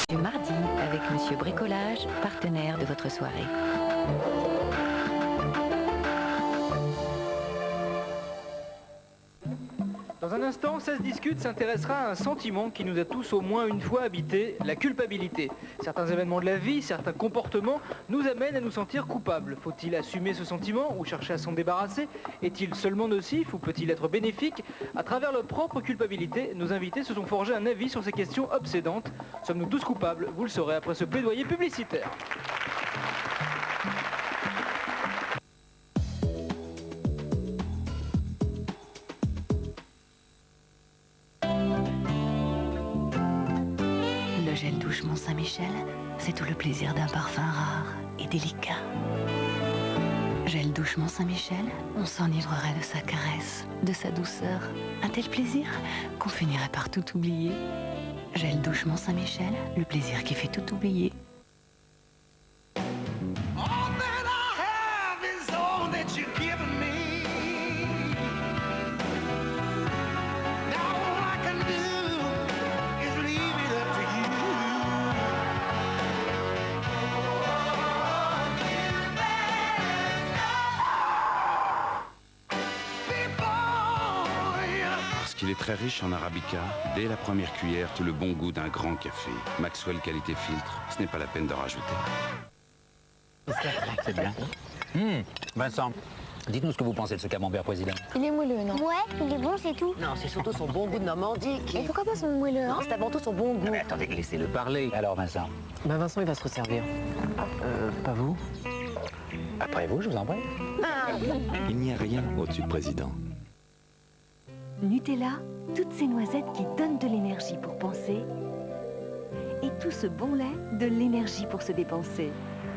Du mardi avec Monsieur Bricolage, partenaire de votre soirée. Dans un instant, ça se discute s'intéressera à un sentiment qui nous a tous au moins une fois habité, la culpabilité. Certains événements de la vie, certains comportements nous amènent à nous sentir coupables. Faut-il assumer ce sentiment ou chercher à s'en débarrasser? Est-il seulement nocif ou peut-il être bénéfique? À travers leur propre culpabilité, nos invités se sont forgés un avis sur ces questions obsédantes. Sommes-nous tous coupables? Vous le saurez après ce plaidoyer publicitaire. Le gel douche Mont-Saint-Michel, c'est tout le plaisir d'un parfum rare et délicat. Gel douche Mont-Saint-Michel, on s'enivrerait de sa caresse, de sa douceur. Un tel plaisir qu'on finirait par tout oublier. Gel douche Mont-Saint-Michel, le plaisir qui fait tout oublier. Il est très riche en arabica. Dès la première cuillère, tout le bon goût d'un grand café. Maxwell qualité filtre, ce n'est pas la peine de rajouter. C'est bien. Vincent, dites-nous ce que vous pensez de ce camembert, président. Il est moelleux, non? Ouais, il est bon, c'est tout. Non, c'est surtout son bon goût de Normandie qui... Et pourquoi pas son moelleux, hein? C'est avant tout son bon goût. Mais attendez, laissez-le parler. Alors, Vincent? Ben Vincent, il va se resservir. Pas vous? Après vous, je vous en prie. Il n'y a rien au-dessus de président. Nutella, toutes ces noisettes qui donnent de l'énergie pour penser. Et tout ce bon lait, de l'énergie pour se dépenser.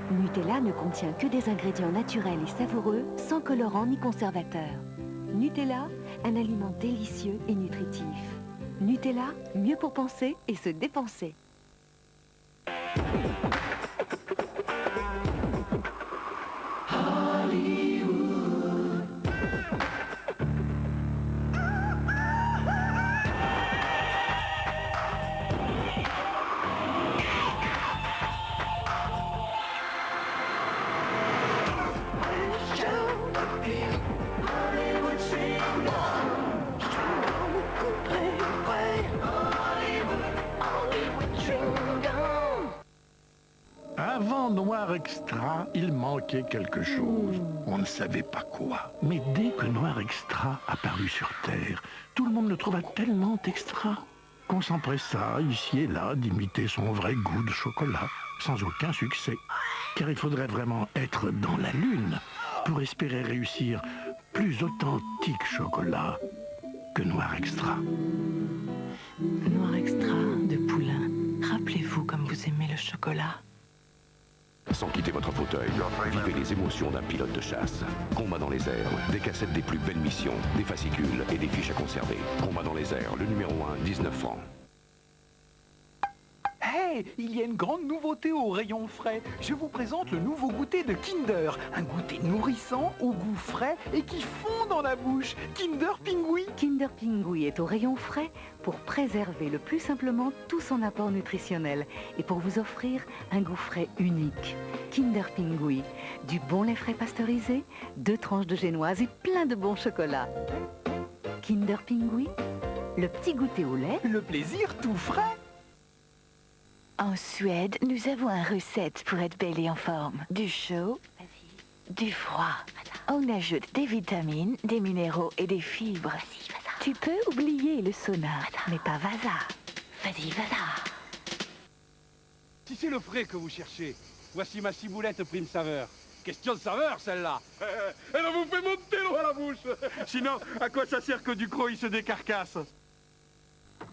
Nutella ne contient que des ingrédients naturels et savoureux, sans colorant ni conservateur. Nutella, un aliment délicieux et nutritif. Nutella, mieux pour penser et se dépenser. Avant Noir Extra, il manquait quelque chose. On ne savait pas quoi. Mais dès que Noir Extra apparut sur Terre, tout le monde le trouva tellement extra qu'on s'empressa, ici et là, d'imiter son vrai goût de chocolat, sans aucun succès. Car il faudrait vraiment être dans la Lune pour espérer réussir plus authentique chocolat que Noir Extra. Noir Extra de Poulain. Rappelez-vous comme vous aimez le chocolat. Sans quitter votre fauteuil, vivez les émotions d'un pilote de chasse. Combat dans les airs, des cassettes des plus belles missions, des fascicules et des fiches à conserver. Combat dans les airs, le numéro 1, 19 francs. Hey, il y a une grande nouveauté au rayon frais. Je vous présente le nouveau goûter de Kinder. Un goûter nourrissant, au goût frais et qui fond dans la bouche. Kinder Pingui. Kinder Pingui est au rayon frais pour préserver le plus simplement tout son apport nutritionnel et pour vous offrir un goût frais unique. Kinder Pingui, du bon lait frais pasteurisé, 2 tranches de génoise et plein de bons chocolats. Kinder Pingui, le petit goûter au lait. Le plaisir tout frais. En Suède, nous avons une recette pour être belle et en forme. Du chaud, du froid. On ajoute des vitamines, des minéraux et des fibres. Tu peux oublier le sauna, mais pas Vasa. Vas-y, Vasa. Si c'est le frais que vous cherchez, voici ma ciboulette prime saveur. Question de saveur, celle-là. Elle vous fait monter l'eau à la bouche. Sinon, à quoi ça sert que du croc il se décarcasse?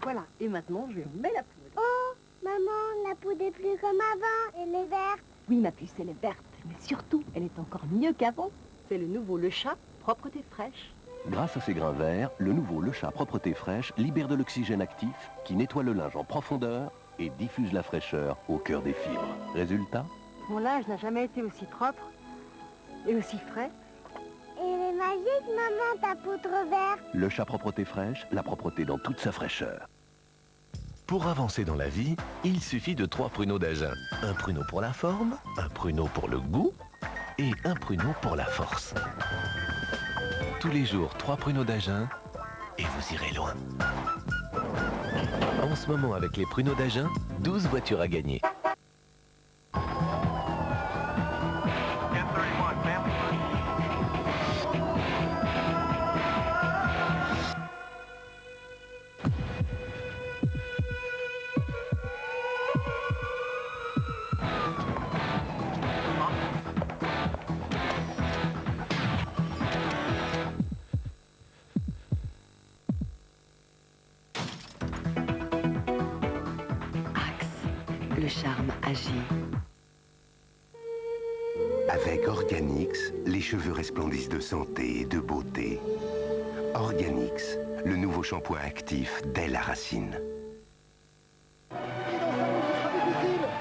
Voilà, et maintenant, je mets la poudre. Oh, maman, la poudre est plus comme avant. Elle est verte. Oui, ma puce, elle est verte, mais surtout, elle est encore mieux qu'avant. C'est le nouveau Le Chat, propreté fraîche. Grâce à ses grains verts, le nouveau Le Chat Propreté Fraîche libère de l'oxygène actif qui nettoie le linge en profondeur et diffuse la fraîcheur au cœur des fibres. Résultat? Mon linge n'a jamais été aussi propre et aussi frais. Elle est magique, maman, ta poudre verte. Le Chat Propreté Fraîche, la propreté dans toute sa fraîcheur. Pour avancer dans la vie, il suffit de 3 pruneaux d'Agen. Un pruneau pour la forme, un pruneau pour le goût et un pruneau pour la force. Tous les jours, 3 pruneaux d'Agen et vous irez loin. En ce moment, avec les pruneaux d'Agen, 12 voitures à gagner. Le charme agit. Avec Organix, les cheveux resplendissent de santé et de beauté. Organix, le nouveau shampoing actif dès la racine.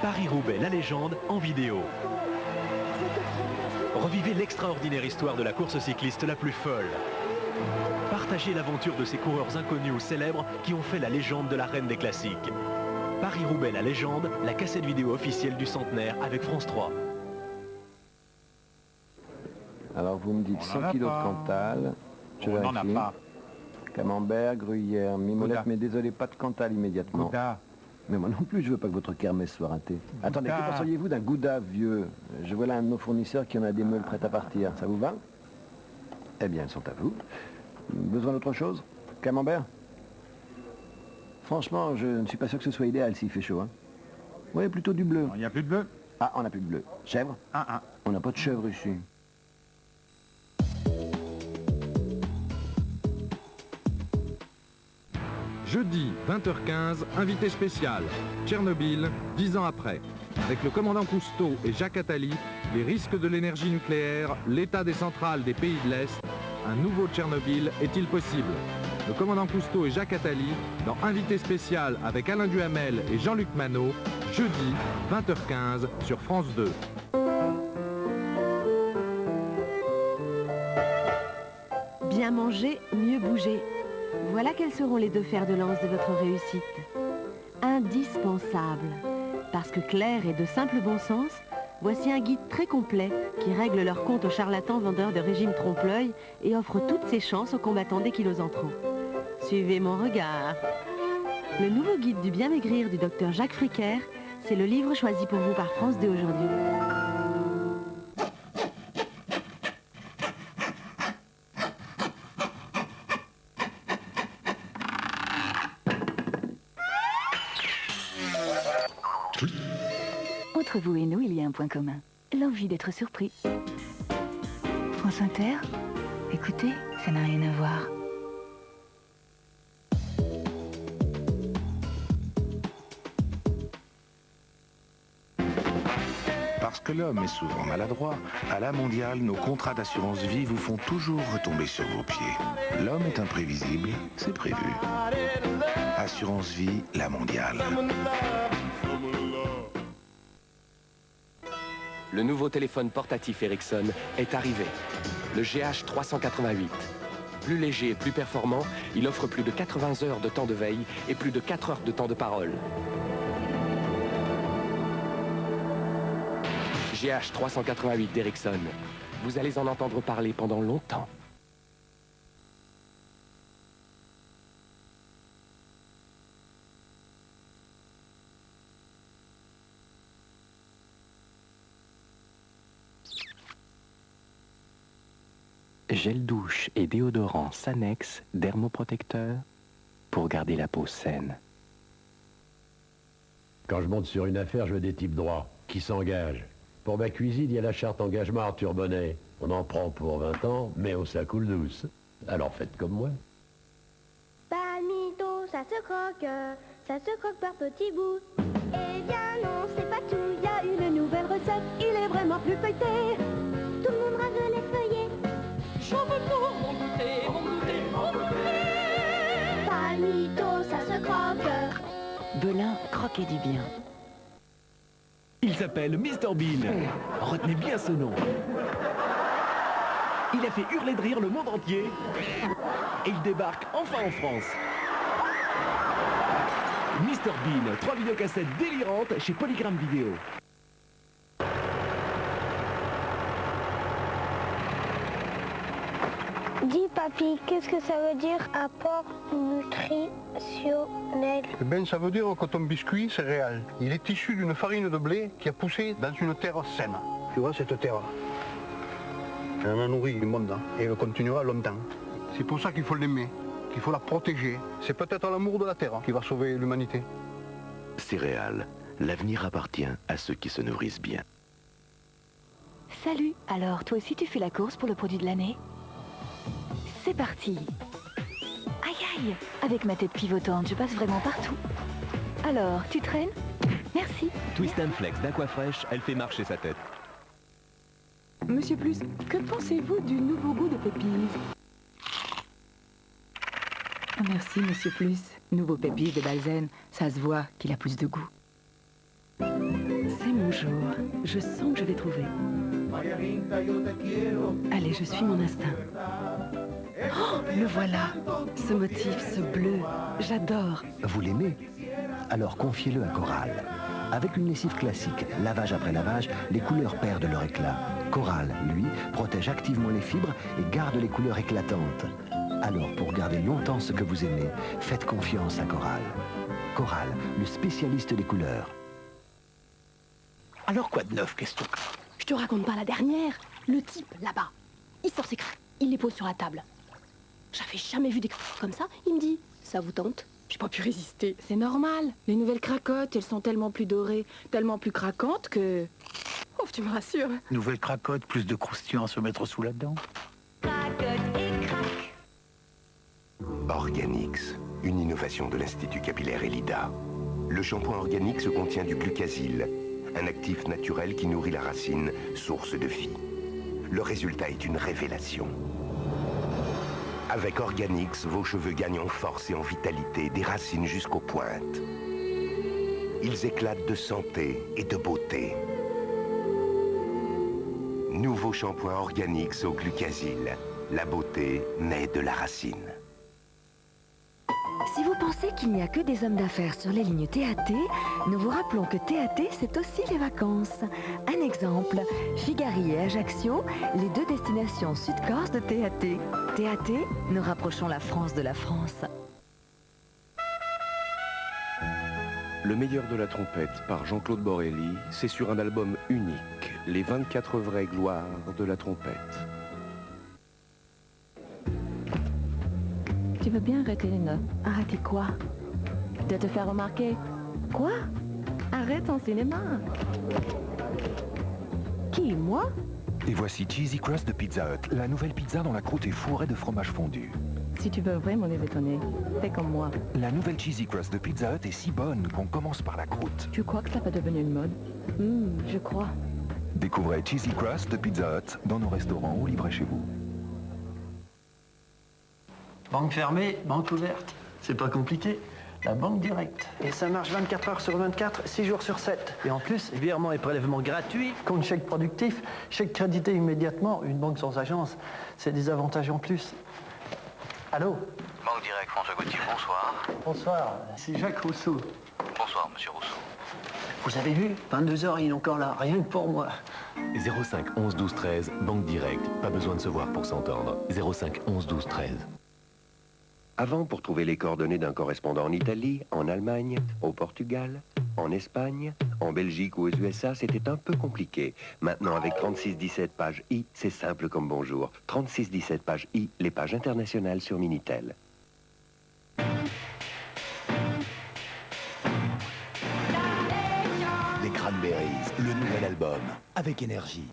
Paris-Roubaix, la légende, en vidéo. Revivez l'extraordinaire histoire de la course cycliste la plus folle. Partagez l'aventure de ces coureurs inconnus ou célèbres qui ont fait la légende de la reine des classiques. Paris-Roubaix, la légende, la cassette vidéo officielle du centenaire avec France 3. Alors vous me dites 100 kilos de Cantal, je vérifie. On n'en a pas. Camembert, gruyère, mimolette, mais désolé, pas de Cantal immédiatement. Gouda. Mais moi non plus, je veux pas que votre kermesse soit ratée. Attendez, que penseriez-vous d'un Gouda vieux? Je vois là un de nos fournisseurs qui en a des meules prêtes à partir. Ça vous va? Eh bien, elles sont à vous. Besoin d'autre chose? Camembert? Franchement, je ne suis pas sûr que ce soit idéal s'il fait chaud. Hein. Oui, plutôt du bleu. Il n'y a plus de bleu? Ah, on n'a plus de bleu. Chèvre? On n'a pas de chèvre ici. Jeudi, 20h15, invité spécial. Tchernobyl, 10 ans après. Avec le commandant Cousteau et Jacques Attali, les risques de l'énergie nucléaire, l'état des centrales des pays de l'Est, un nouveau Tchernobyl est-il possible? Le commandant Cousteau et Jacques Attali dans Invité spécial avec Alain Duhamel et Jean-Luc Manot, jeudi, 20h15 sur France 2. Bien manger, mieux bouger. Voilà quels seront les 2 fers de lance de votre réussite. Indispensable. Parce que clair et de simple bon sens, voici un guide très complet qui règle leur compte aux charlatans vendeurs de régime trompe-l'œil et offre toutes ses chances aux combattants des kilos en trop. Suivez mon regard. Le nouveau guide du bien maigrir du docteur Jacques Fricker, c'est le livre choisi pour vous par France 2 aujourd'hui. Entre vous et nous, il y a un point commun. L'envie d'être surpris. France Inter, écoutez, ça n'a rien à voir. Parce que l'homme est souvent maladroit, à la mondiale, nos contrats d'assurance vie vous font toujours retomber sur vos pieds. L'homme est imprévisible, c'est prévu. Assurance vie, la mondiale. Le nouveau téléphone portatif Ericsson est arrivé, le GH388. Plus léger et plus performant, il offre plus de 80 heures de temps de veille et plus de 4 heures de temps de parole. GH388 d'Ericsson. Vous allez en entendre parler pendant longtemps. Gel douche et déodorant Sanex dermoprotecteur pour garder la peau saine. Quand je monte sur une affaire, je veux des types droits, qui s'engagent. Pour ma cuisine, il y a la charte engagement Arthur Bonnet. On en prend pour 20 ans, mais on ça coule douce. Alors faites comme moi. Palmito, ça se croque par petits bouts. Eh bien non, c'est pas tout, il y a une nouvelle recette, il est vraiment plus feuilleté. Tout le monde rase les feuillets. J'en veux tout, mon goûter, mon goûter, mon goûter. Palmito, ça se croque. Belin, croquez du bien. Il s'appelle Mr Bean. Retenez bien ce nom. Il a fait hurler de rire le monde entier. Et il débarque enfin en France. Mr Bean, 3 vidéocassettes délirantes chez Polygram Vidéo. Dis papy, qu'est-ce que ça veut dire apport nutritionnel? Eh bien, ça veut dire que ton biscuit céréal, il est issu d'une farine de blé qui a poussé dans une terre saine. Tu vois cette terre, elle en a nourri le monde et elle continuera longtemps. C'est pour ça qu'il faut l'aimer, qu'il faut la protéger. C'est peut-être l'amour de la terre qui va sauver l'humanité. Céréales, l'avenir appartient à ceux qui se nourrissent bien. Salut, alors toi aussi tu fais la course pour le produit de l'année? C'est parti. Aïe aïe, avec ma tête pivotante, je passe vraiment partout. Alors, tu traînes? Merci. Twist and Flex d'Aquafresh, elle fait marcher sa tête. Monsieur Plus, que pensez-vous du nouveau goût de Pépise? Merci, Monsieur Plus. Nouveau Pépise de Balzen, ça se voit qu'il a plus de goût. C'est mon jour. Je sens que je vais trouver. Allez, je suis mon instinct. Oh, le voilà. Ce motif, ce bleu, j'adore. Vous l'aimez? Alors confiez-le à Coral. Avec une lessive classique, lavage après lavage, les couleurs perdent leur éclat. Coral, lui, protège activement les fibres et garde les couleurs éclatantes. Alors, pour garder longtemps ce que vous aimez, faites confiance à Coral. Coral, le spécialiste des couleurs. Alors quoi de neuf, question? Je te raconte pas la dernière. Le type, là-bas, il sort ses crêpes, il les pose sur la table. J'avais jamais vu des crêpes comme ça. Il me dit, ça vous tente? J'ai pas pu résister. C'est normal. Les nouvelles cracottes, elles sont tellement plus dorées, tellement plus craquantes que... Oh, tu me rassures. Nouvelle cracotte, plus de croustillants à se mettre sous la dent. Organix, une innovation de l'Institut capillaire Elida. Le shampoing Organix contient du glucasyl, un actif naturel qui nourrit la racine, source de vie. Le résultat est une révélation. Avec Organix, vos cheveux gagnent en force et en vitalité, des racines jusqu'aux pointes. Ils éclatent de santé et de beauté. Nouveau shampoing Organix au glucasyl. La beauté naît de la racine. Si vous pensez qu'il n'y a que des hommes d'affaires sur les lignes TAT, nous vous rappelons que TAT, c'est aussi les vacances. Un exemple, Figari et Ajaccio, les deux destinations sud-corse de TAT. TAT, nous rapprochons la France de la France. Le meilleur de la trompette par Jean-Claude Borelli, c'est sur un album unique, les 24 vraies gloires de la trompette. Tu veux bien arrêter, Lena? Arrêter quoi? De te faire remarquer. Quoi? Arrête ton cinéma. Qui, moi? Et voici Cheesy Crust de Pizza Hut, la nouvelle pizza dont la croûte est fourrée de fromage fondu. Si tu veux vraiment les étonner, fais comme moi. La nouvelle Cheesy Crust de Pizza Hut est si bonne qu'on commence par la croûte. Tu crois que ça va devenir une mode? Je crois. Découvrez Cheesy Crust de Pizza Hut dans nos restaurants ou livrés chez vous. Banque fermée, banque ouverte. C'est pas compliqué. La banque directe. Et ça marche 24 heures sur 24, 6 jours sur 7. Et en plus, virement et prélèvement gratuit, compte chèque productif, chèque crédité immédiatement, une banque sans agence, c'est des avantages en plus. Allô? Banque Directe, François Gauthier, bonsoir. Bonsoir, c'est Jacques Rousseau. Bonsoir, monsieur Rousseau. Vous avez vu? 22h, il est encore là, rien que pour moi. 05 11 12 13, Banque Directe. Pas besoin de se voir pour s'entendre. 05 11 12 13. Avant, pour trouver les coordonnées d'un correspondant en Italie, en Allemagne, au Portugal, en Espagne, en Belgique ou aux USA, c'était un peu compliqué. Maintenant, avec 3617 page I, c'est simple comme bonjour. 3617 page I, les pages internationales sur Minitel. Les Cranberries, le nouvel album, avec énergie.